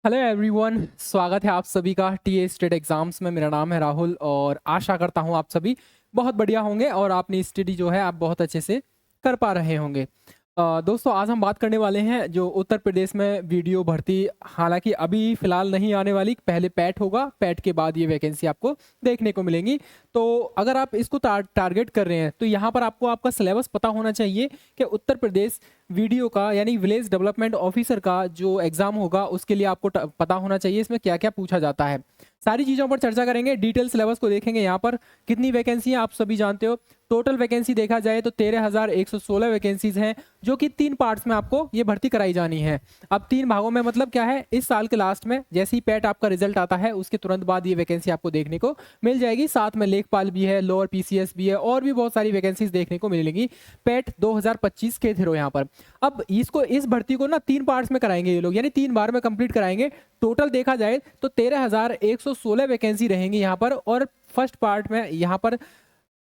Hello everyone, स्वागत है आप सभी का टीए स्टेट एग्जाम्स में। मेरा नाम है राहुल और आशा करता हूँ आप सभी बहुत बढ़िया होंगे और आपने स्टडी जो है आप बहुत अच्छे से कर पा रहे होंगे। दोस्तों, आज हम बात करने वाले हैं जो उत्तर प्रदेश में वीडियो भर्ती, हालांकि अभी फिलहाल नहीं आने वाली, पहले पैट होगा, पैट के बाद ये वैकेंसी आपको देखने को मिलेंगी। तो अगर आप इसको टारगेट कर रहे हैं तो यहाँ पर आपको आपका सिलेबस पता होना चाहिए कि उत्तर प्रदेश वीडियो का यानी विलेज डेवलपमेंट ऑफिसर का जो एग्जाम होगा उसके लिए आपको पता होना चाहिए इसमें क्या क्या पूछा जाता है। सारी चीज़ों पर चर्चा करेंगे, डिटेल सिलेबस को देखेंगे। यहाँ पर कितनी वैकेंसी है आप सभी जानते हो। टोटल वैकेंसी देखा जाए तो 13,116 वैकेंसीज हैं, जो कि 3 पार्ट्स में आपको ये भर्ती कराई जानी है। अब 3 भागों में मतलब क्या है, इस साल के लास्ट में जैसे ही पैट आपका रिजल्ट आता है उसके तुरंत बाद ये वैकेंसी आपको देखने को मिल जाएगी। साथ में लेखपाल भी है, लोअर पीसीएस भी है और भी बहुत सारी वैकेंसीज देखने को मिलेंगी पैट 2025 के थ्रू यहाँ पर। अब इस भर्ती को ना 3 पार्ट्स में कराएंगे ये लोग, यानी 3 बार में कंप्लीट कराएंगे। टोटल देखा जाए तो 13,116 वैकेंसी रहेंगी यहाँ पर, और फर्स्ट पार्ट में यहाँ पर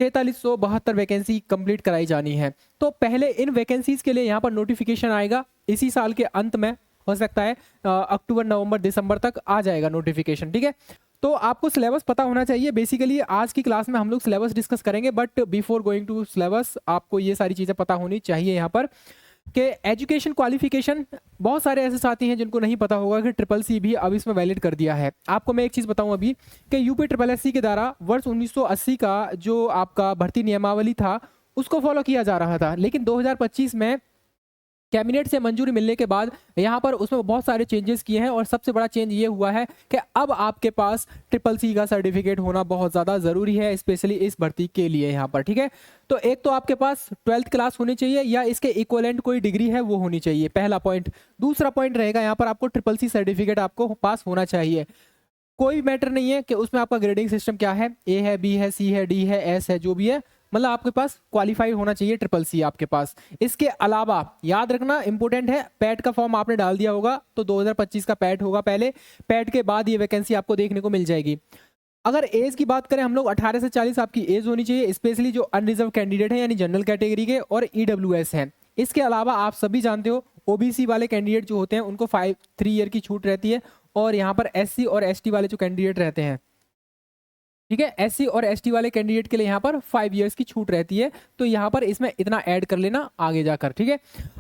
4372 वैकेंसी कंप्लीट कराई जानी है। तो पहले इन वैकेंसीज के लिए यहाँ पर नोटिफिकेशन आएगा इसी साल के अंत में, हो सकता है अक्टूबर नवंबर दिसंबर तक आ जाएगा नोटिफिकेशन, ठीक है। तो आपको सिलेबस पता होना चाहिए। बेसिकली आज की क्लास में हम लोग सिलेबस डिस्कस करेंगे, but before going to syllabus आपको ये सारी चीज़ें पता होनी चाहिए यहाँ पर कि एजुकेशन क्वालिफिकेशन। बहुत सारे ऐसे साथी हैं जिनको नहीं पता होगा कि ट्रिपल सी भी अब इसमें वैलिड कर दिया है। आपको मैं एक चीज़ बताऊं अभी कि यूपी ट्रिपल एस सी के द्वारा वर्ष 1980 का जो आपका भर्ती नियमावली था उसको फॉलो किया जा रहा था, लेकिन 2025 में कैबिनेट से मंजूरी मिलने के बाद यहाँ पर उसमें बहुत सारे चेंजेस किए हैं, और सबसे बड़ा चेंज ये हुआ है कि अब आपके पास ट्रिपल सी का सर्टिफिकेट होना बहुत ज़्यादा ज़रूरी है, स्पेशली इस भर्ती के लिए यहाँ पर, ठीक है। तो एक तो आपके पास 12th क्लास होनी चाहिए या इसके इक्वलेंट कोई डिग्री है वो होनी चाहिए, पहला पॉइंट। दूसरा पॉइंट रहेगा यहाँ पर आपको ट्रिपल सी सर्टिफिकेट आपको पास होना चाहिए। कोई मैटर नहीं है कि उसमें आपका ग्रेडिंग सिस्टम क्या है, ए है, बी है, सी है, डी है, एस है, जो भी है, मतलब आपके पास क्वालिफाई होना चाहिए ट्रिपल सी आपके पास। इसके अलावा याद रखना इंपॉर्टेंट है, पैट का फॉर्म आपने डाल दिया होगा तो 2025 का पैट होगा पहले, पैट के बाद ये वैकेंसी आपको देखने को मिल जाएगी। अगर एज की बात करें हम लोग, 18 से 40 आपकी एज होनी चाहिए, स्पेशली जो अनरिजर्व कैंडिडेट है यानी जनरल कैटेगरी के और ईडब्ल्यूएस हैं। इसके अलावा आप सभी जानते हो ओबीसी वाले कैंडिडेट जो होते हैं उनको 3 ईयर की छूट रहती है, और यहाँ पर एससी और एसटी वाले जो कैंडिडेट रहते हैं, ठीक है, एससी और एसटी वाले कैंडिडेट के लिए यहाँ पर 5 इयर्स की छूट रहती है। तो यहाँ पर इसमें इतना ऐड कर लेना आगे जाकर, ठीक है।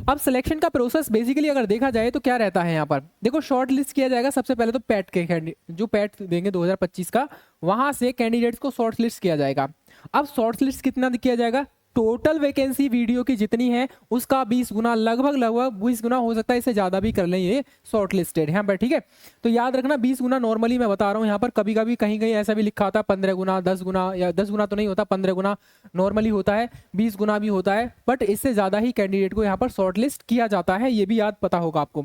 अब सिलेक्शन का प्रोसेस बेसिकली अगर देखा जाए तो क्या रहता है यहाँ पर, देखो शॉर्ट लिस्ट किया जाएगा सबसे पहले तो पैट के जो पैट देंगे 2025 का, वहां से कैंडिडेट्स को शॉर्ट लिस्ट किया जाएगा। अब शॉर्ट लिस्ट कितना किया जाएगा, टोटल वैकेंसी वीडियो की जितनी है उसका 20 गुना, लगभग 20 गुना हो सकता है, इससे ज़्यादा भी कर लें ये शॉर्ट लिस्टेड यहाँ पर, ठीक है। तो याद रखना 20 गुना नॉर्मली मैं बता रहा हूँ यहाँ पर, कभी कभी कहीं कहीं ऐसा भी लिखा होता है 15 गुना, 10 गुना, या 10 गुना तो नहीं होता, 15 गुना नॉर्मली होता है, 20 गुना भी होता है, बट इससे ज़्यादा ही कैंडिडेट को यहाँ पर शॉर्ट लिस्ट किया जाता है, ये भी याद पता होगा आपको,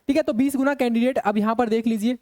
ठीक है। तो 20 गुना कैंडिडेट, अब यहाँ पर देख लीजिए,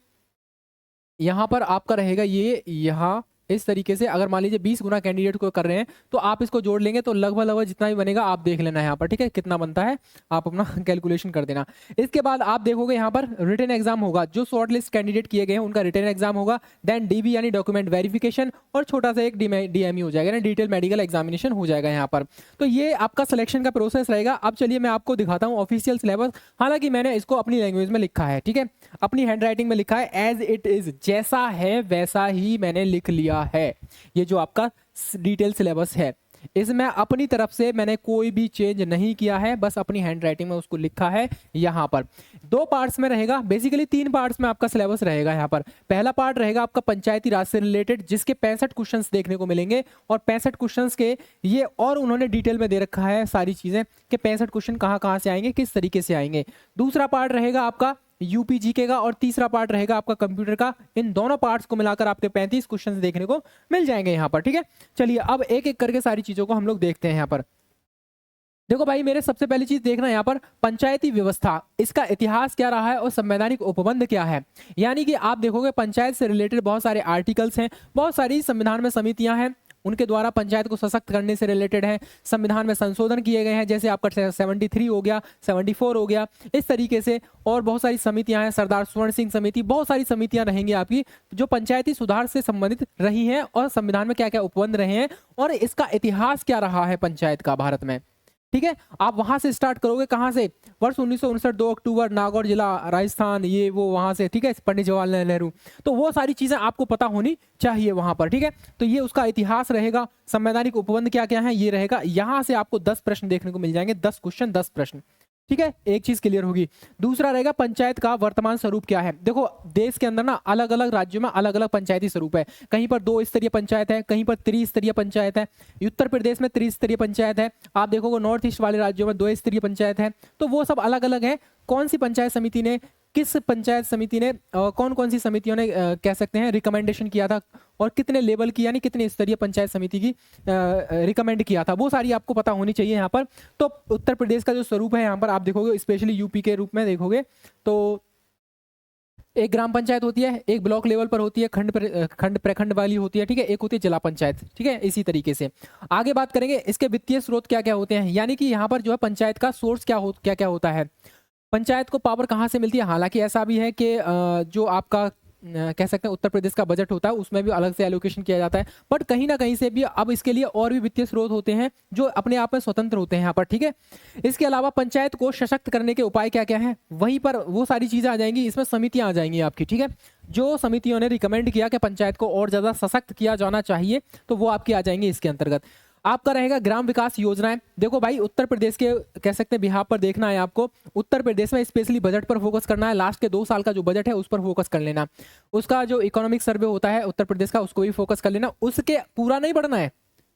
यहाँ पर आपका रहेगा ये, यहाँ इस तरीके से अगर मान लीजिए 20 गुना कैंडिडेट को कर रहे हैं तो आप इसको जोड़ लेंगे तो लगभग जितना भी बनेगा आप देख लेना यहाँ पर, ठीक है, कितना बनता है आप अपना कैलकुलेशन कर देना। इसके बाद आप देखोगे यहाँ पर रिटन एग्जाम होगा, जो शॉर्ट लिस्ट कैंडिडेट किए गए हैं उनका रिटन एग्जाम होगा, देन डीबी यानी डॉक्यूमेंट वेरिफिकेशन, और छोटा सा एक डीएमई हो जाएगा, डिटेल मेडिकल एग्जामिनेशन हो जाएगा यहाँ पर। तो ये आपका सिलेक्शन का प्रोसेस रहेगा। अब चलिए मैं आपको दिखाता हूँ ऑफिशियल सिलेबस, हालांकि मैंने इसको अपनी लैंग्वेज में लिखा है, ठीक है, अपनी हैंड राइटिंग में लिखा है, एज इट इज, जैसा है वैसा ही मैंने लिख लिया है। ये जो आपका डिटेल सिलेबस है इसमें अपनी तरफ से मैंने कोई भी चेंज नहीं किया है, बस अपनी हैंड राइटिंग में उसको लिखा है। यहाँ पर 2 पार्ट्स में रहेगा, बेसिकली 3 पार्ट्स में आपका सिलेबस रहेगा। यहाँ पर पहला पार्ट रहेगा आपका पंचायती राज से रिलेटेड, जिसके 65 क्वेश्चंस देखने को मिलेंगे, और 65 क्वेश्चंस के ये और उन्होंने डिटेल में दे रखा है सारी चीजें कि 65 क्वेश्चन कहाँ कहाँ से आएंगे, किस तरीके से आएंगे। दूसरा पार्ट रहेगा आपका यूपी जीके का, और तीसरा पार्ट रहेगा आपका कंप्यूटर का। इन दोनों पार्ट्स को मिलाकर आपके 35 क्वेश्चंस देखने को मिल जाएंगे यहाँ पर, ठीक है। चलिए अब एक एक करके सारी चीजों को हम लोग देखते हैं। यहाँ पर देखो भाई, मेरे सबसे पहली चीज देखना यहाँ पर पंचायती व्यवस्था, इसका इतिहास क्या रहा है और संवैधानिक उपबंध क्या है। यानी कि आप देखोगे पंचायत से रिलेटेड बहुत सारे आर्टिकल्स हैं, बहुत सारी संविधान में समितियां हैं, उनके द्वारा पंचायत को सशक्त करने से रिलेटेड है, संविधान में संशोधन किए गए हैं, जैसे आपका 73 हो गया, 74 हो गया, इस तरीके से और बहुत सारी समितियां हैं, सरदार स्वर्ण सिंह समिति, बहुत सारी समितियां रहेंगी आपकी जो पंचायती सुधार से संबंधित रही हैं, और संविधान में क्या क्या उपबंध रहे हैं और इसका इतिहास क्या रहा है पंचायत का भारत में, ठीक है। आप वहां से स्टार्ट करोगे, कहां से, वर्ष 1959 2 अक्टूबर नागौर जिला राजस्थान, ये वो वहां से, ठीक है, पंडित जवाहरलाल नेहरू। तो वो सारी चीजें आपको पता होनी चाहिए वहां पर, ठीक है। तो ये उसका इतिहास रहेगा। संवैधानिक उपबंध क्या क्या है ये रहेगा। यहां से आपको 10 प्रश्न देखने को मिल जाएंगे, 10 क्वेश्चन 10 प्रश्न, ठीक है। एक चीज क्लियर होगी। दूसरा रहेगा पंचायत का वर्तमान स्वरूप क्या है। देखो देश के अंदर ना अलग अलग राज्यों में अलग अलग पंचायती स्वरूप है। कहीं पर 2 स्तरीय पंचायत है, कहीं पर त्रिस्तरीय पंचायत है। उत्तर प्रदेश में त्रिस्तरीय पंचायत है। आप देखोगे नॉर्थ ईस्ट वाले राज्यों में 2 स्तरीय पंचायत है। तो वो सब अलग अलग है। कौन सी पंचायत समिति ने, किस पंचायत समिति ने, कौन कौन सी समितियों ने कह सकते हैं रिकमेंडेशन किया था, और कितने लेवल की यानी कितने स्तरीय पंचायत समिति की रिकमेंड किया था, वो सारी आपको पता होनी चाहिए यहाँ पर। तो उत्तर प्रदेश का जो स्वरूप है यहाँ पर आप देखोगे, स्पेशली यूपी के रूप में देखोगे तो एक ग्राम पंचायत होती है, एक ब्लॉक लेवल पर होती है, खंड प्रखंड वाली होती है, ठीक है, एक होती है जिला पंचायत, ठीक है। इसी तरीके से आगे बात करेंगे इसके वित्तीय स्रोत क्या क्या होते हैं, यानी कि यहाँ पर जो है पंचायत का सोर्स क्या क्या होता है, पंचायत को पावर कहाँ से मिलती है। हालांकि ऐसा भी है कि जो आपका कह सकते हैं उत्तर प्रदेश का बजट होता है उसमें भी अलग से एलोकेशन किया जाता है, बट कहीं ना कहीं से भी अब इसके लिए और भी वित्तीय स्रोत होते हैं जो अपने आप में स्वतंत्र होते हैं यहाँ पर, ठीक है। इसके अलावा पंचायत को सशक्त करने के उपाय क्या क्या हैं, वहीं पर वो सारी चीजें आ जाएंगी। इसमें समितियां आ जाएंगी आपकी, ठीक है। जो समितियों ने रिकमेंड किया कि पंचायत को और ज्यादा सशक्त किया जाना चाहिए तो वो आपकी आ जाएंगी इसके अंतर्गत। आपका रहेगा ग्राम विकास योजनाएं। देखो भाई उत्तर प्रदेश के कह सकते हैं बिहार पर देखना है आपको, उत्तर प्रदेश में स्पेशली बजट पर फोकस करना है। लास्ट के 2 साल का जो बजट है उस पर फोकस कर लेना। उसका जो इकोनॉमिक सर्वे होता है उत्तर प्रदेश का उसको भी फोकस कर लेना। उसके पूरा नहीं पढ़ना है,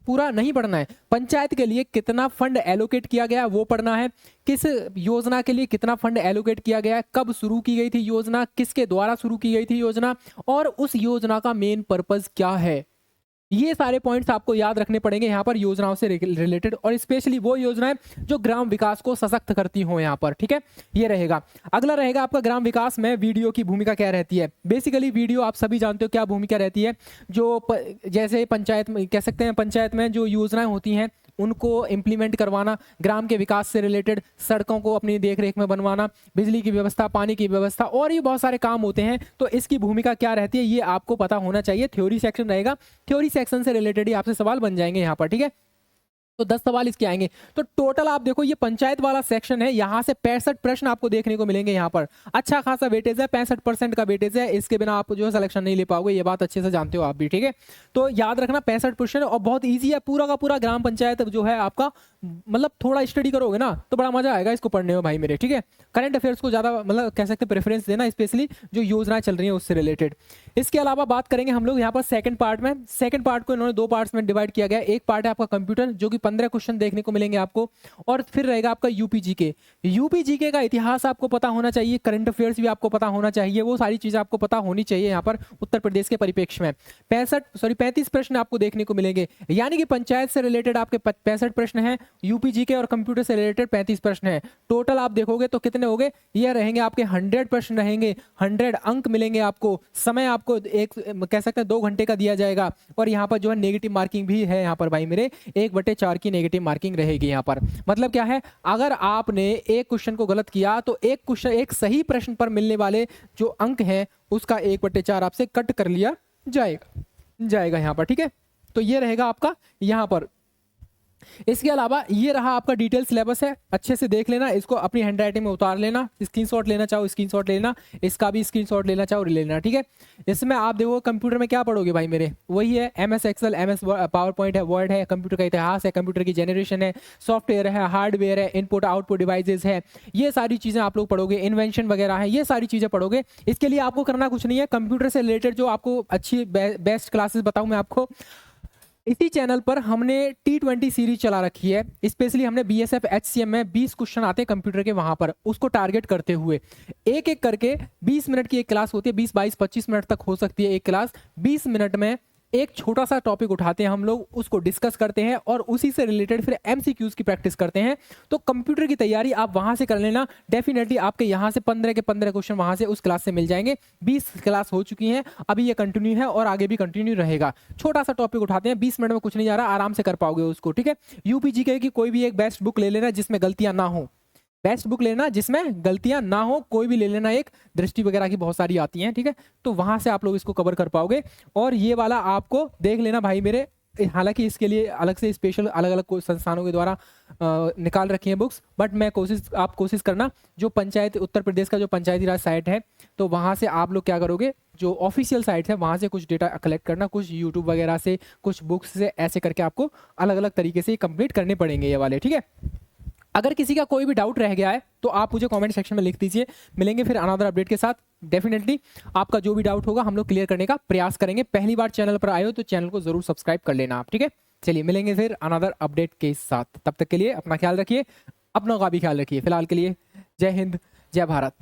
पूरा नहीं पढ़ना है। पंचायत के लिए कितना फंड एलोकेट किया गया वो पढ़ना है, किस योजना के लिए कितना फंड एलोकेट किया गया, कब शुरू की गई थी योजना, किसके द्वारा शुरू की गई थी योजना, और उस योजना का मेन पर्पज क्या है। ये सारे पॉइंट्स आपको याद रखने पड़ेंगे यहाँ पर योजनाओं से रिलेटेड, और स्पेशली वो योजनाएं जो ग्राम विकास को सशक्त करती हो यहाँ पर, ठीक है। ये रहेगा। अगला रहेगा आपका ग्राम विकास में वीडियो की भूमिका क्या रहती है। बेसिकली वीडियो आप सभी जानते हो क्या भूमिका रहती है। जो जैसे पंचायत में कह सकते हैं, पंचायत में जो योजनाएं होती हैं उनको इम्प्लीमेंट करवाना, ग्राम के विकास से रिलेटेड सड़कों को अपनी देखरेख में बनवाना, बिजली की व्यवस्था, पानी की व्यवस्था, और ये बहुत सारे काम होते हैं। तो इसकी भूमिका क्या रहती है ये आपको पता होना चाहिए। थ्योरी सेक्शन रहेगा, थ्योरी सेक्शन से रिलेटेड ही आपसे सवाल बन जाएंगे यहाँ पर, ठीक है। तो 10 सवाल इसके आएंगे। तो टोटल आप देखो ये पंचायत वाला सेक्शन है, यहाँ से 65 प्रश्न आपको देखने को मिलेंगे। यहाँ पर अच्छा खासा वेटेज है, 65% का वेटेज है। इसके बिना आप जो है सिलेक्शन नहीं ले पाओगे, ये बात अच्छे से जानते हो आप भी, ठीक है। तो याद रखना 65%, और बहुत ईजी है पूरा का पूरा। ग्राम पंचायत जो है आपका, मतलब थोड़ा स्टडी करोगे ना तो बड़ा मजा आएगा इसको पढ़ने में भाई मेरे, ठीक है। करंट अफेयर्स को ज्यादा मतलब कह सकते हैं प्रेफरेंस देना, स्पेशली जो योजनाएं चल रही हैं उससे रिलेटेड। इसके अलावा बात करेंगे हम लोग यहाँ पर सेकंड पार्ट में। सेकंड पार्ट को इन्होंने 2 पार्ट्स में डिवाइड किया गया। एक पार्ट है आपका कंप्यूटर, जो कि 15 क्वेश्चन देखने को मिलेंगे आपको, और फिर रहेगा आपका यूपीजीके। यूपीजीके का इतिहास आपको पता होना चाहिए, करंट अफेयर्स भी आपको पता होना चाहिए, वो सारी चीजें आपको पता होनी चाहिए यहाँ पर उत्तर प्रदेश के परिप्रेक्ष्य में। 35 प्रश्न आपको देखने को मिलेंगे, यानी कि पंचायत से रिलेटेड आपके 65 प्रश्न हैं, यूपीजीके और कंप्यूटर से रिलेटेड 35 प्रश्न हैं। टोटल आप देखोगे तो कितने हो गए, ये रहेंगे आपके 100 प्रश्न रहेंगे, 100 अंक मिलेंगे आपको। समय आपको एक कह सकते हैं 2 घंटे का दिया जाएगा, और यहाँ पर जो है नेगेटिव मार्किंग भी है यहाँ पर भाई मेरे, 1/4 की नेगेटिव मार्किंग रहेगी यहाँ पर। मतलब क्या है, अगर आपने एक क्वेश्चन को गलत किया तो एक क्वेश्चन, एक सही प्रश्न पर मिलने वाले जो अंक हैं उसका 1/4 आपसे कट कर लिया जाएगा यहाँ पर, ठीक है। तो ये रहेगा आपका यहाँ पर। इसके अलावा ये रहा आपका डिटेल सिलेबस है, अच्छे से देख लेना, इसको अपनी हैंडराइटिंग में उतार लेना, स्क्रीनशॉट लेना चाहो स्क्रीनशॉट लेना, इसका भी स्क्रीनशॉट लेना चाहो लेना, ठीक है। इसमें आप देखो कंप्यूटर में क्या पढ़ोगे भाई मेरे, वही है MS excel, MS PowerPoint है, वर्ड है, कंप्यूटर का इतिहास है, कंप्यूटर की जनरेशन है, सॉफ्टवेयर है, हार्डवेयर है, इनपुट आउटपुट डिवाइसेज है, ये सारी चीजें आप लोग पढ़ोगे, इन्वेंशन वगैरह है, ये सारी चीजें पढ़ोगे। इसके लिए आपको करना कुछ नहीं है, कंप्यूटर से रिलेटेड जो आपको अच्छी बेस्ट क्लासेस बताऊं मैं आपको, इसी चैनल पर हमने T20 सीरीज चला रखी है। स्पेशली हमने BSF HCM में 20 क्वेश्चन आते हैं कंप्यूटर के, वहां पर उसको टारगेट करते हुए एक एक करके 20 मिनट की एक क्लास होती है, 20 22 25 मिनट तक हो सकती है एक क्लास। 20 मिनट में एक छोटा सा टॉपिक उठाते हैं हम लोग, उसको डिस्कस करते हैं और उसी से रिलेटेड फिर MCQs की प्रैक्टिस करते हैं। तो कंप्यूटर की तैयारी आप वहां से कर लेना, डेफिनेटली आपके यहां से 15 के 15 क्वेश्चन वहां से उस क्लास से मिल जाएंगे। 20 क्लास हो चुकी हैं, अभी ये कंटिन्यू है और आगे भी कंटिन्यू रहेगा। छोटा सा टॉपिक उठाते हैं, 20 मिनट में कुछ नहीं जा रहा, आराम से कर पाओगे उसको, ठीक है। यूपीजीके की कोई भी एक बेस्ट बुक ले लेना जिसमें गलतियां ना हो, बेस्ट बुक लेना जिसमें गलतियां ना हो, कोई भी ले लेना, एक दृष्टि वगैरह की बहुत सारी आती हैं, ठीक है। तो वहां से आप लोग इसको कवर कर पाओगे। और ये वाला आपको देख लेना भाई मेरे, हालांकि इसके लिए अलग से स्पेशल अलग अलग संस्थानों के द्वारा निकाल रखी हैं बुक्स, बट मैं आप कोशिश करना जो पंचायत उत्तर प्रदेश का जो पंचायती राज साइट है, तो वहाँ से आप लोग क्या करोगे, जो ऑफिशियल साइट है वहाँ से कुछ डेटा कलेक्ट करना, कुछ यूट्यूब वगैरह से, कुछ बुक्स से, ऐसे करके आपको अलग अलग तरीके से कंप्लीट करने पड़ेंगे ये वाले, ठीक है। अगर किसी का कोई भी डाउट रह गया है तो आप मुझे कमेंट सेक्शन में लिख दीजिए। मिलेंगे फिर अनदर अपडेट के साथ। डेफिनेटली आपका जो भी डाउट होगा हम लोग क्लियर करने का प्रयास करेंगे। पहली बार चैनल पर आए हो तो चैनल को जरूर सब्सक्राइब कर लेना आप, ठीक है। चलिए मिलेंगे फिर अनदर अपडेट के साथ, तब तक के लिए अपना ख्याल रखिए, अपनों का भी ख्याल रखिए। फिलहाल के लिए जय हिंद, जय भारत।